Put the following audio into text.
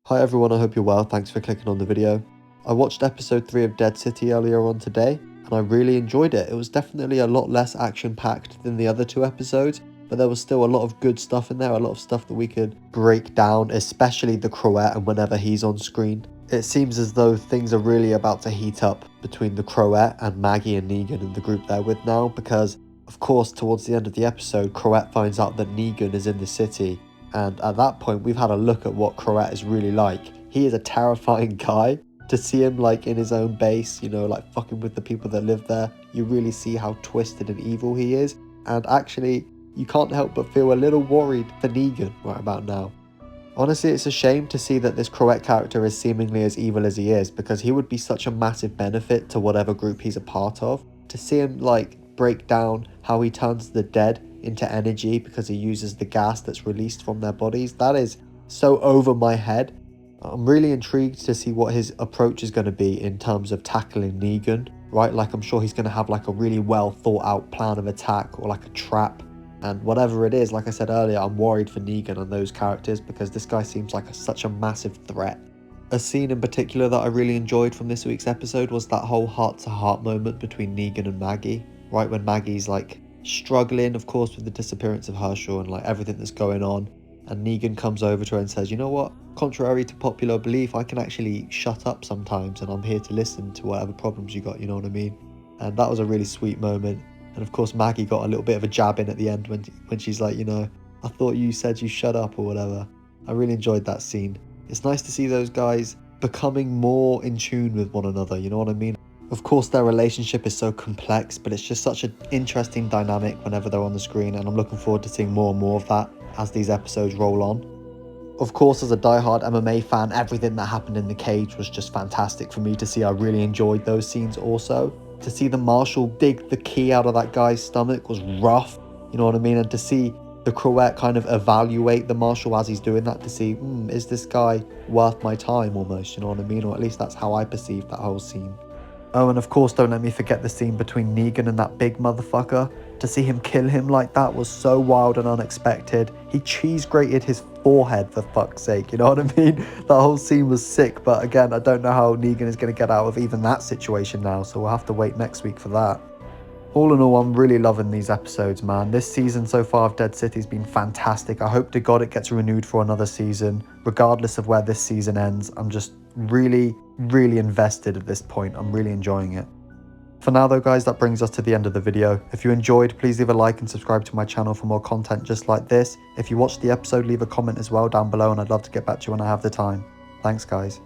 Hi everyone, I hope you're well, thanks for clicking on the video. I watched episode 3 of Dead City earlier on today, and I really enjoyed it. It was definitely a lot less action-packed than the other two episodes, but there was still a lot of good stuff in there, a lot of stuff that we could break down, especially the Croat and whenever he's on screen. It seems as though things are really about to heat up between the Croat and Maggie and Negan and the group they're with now, because of course towards the end of the episode, Croat finds out that Negan is in the city. And at that point, we've had a look at what Croat is really like. He is a terrifying guy. To see him like in his own base, you know, like fucking with the people that live there, you really see how twisted and evil he is. And actually, you can't help but feel a little worried for Negan right about now. Honestly, it's a shame to see that this Croat character is seemingly as evil as he is, because he would be such a massive benefit to whatever group he's a part of. To see him like break down how he turns the dead into energy because he uses the gas that's released from their bodies, that is so over my head. I'm really intrigued to see what his approach is going to be in terms of tackling Negan, right? Like, I'm sure he's going to have like a really well thought out plan of attack or like a trap, and whatever it is, like I said earlier, I'm worried for Negan and those characters because this guy seems like such a massive threat. A scene in particular that I really enjoyed from this week's episode was that whole heart-to-heart moment between Negan and Maggie, right when Maggie's like struggling, of course, with the disappearance of Hershel and like everything that's going on, and Negan comes over to her and says, you know what, contrary to popular belief, I can actually shut up sometimes and I'm here to listen to whatever problems you got, you know what I mean? And that was a really sweet moment. And of course Maggie got a little bit of a jab in at the end when she's like, you know, I thought you said you shut up or whatever. I really enjoyed that scene. It's nice to see those guys becoming more in tune with one another, you know what I mean? Of course their relationship is so complex, but it's just such an interesting dynamic whenever they're on the screen, and I'm looking forward to seeing more and more of that as these episodes roll on. Of course, as a diehard MMA fan, everything that happened in the cage was just fantastic for me to see. I really enjoyed those scenes also. To see the Marshal dig the key out of that guy's stomach was rough, you know what I mean? And to see the Croat kind of evaluate the Marshal as he's doing that to see, is this guy worth my time almost, you know what I mean? Or at least that's how I perceived that whole scene. Oh, and of course, don't let me forget the scene between Negan and that big motherfucker. To see him kill him like that was so wild and unexpected. He cheese grated his forehead, for fuck's sake, you know what I mean? That whole scene was sick, but again, I don't know how Negan is going to get out of even that situation now, so we'll have to wait next week for that. All in all, I'm really loving these episodes, man. This season so far of Dead City has been fantastic. I hope to God it gets renewed for another season. Regardless of where this season ends, I'm just really invested at this point. I'm really enjoying it. For now though guys, that brings us to the end of the video. If you enjoyed, please leave a like and subscribe to my channel for more content just like this. If you watched the episode, leave a comment as well down below and I'd love to get back to you when I have the time. Thanks guys.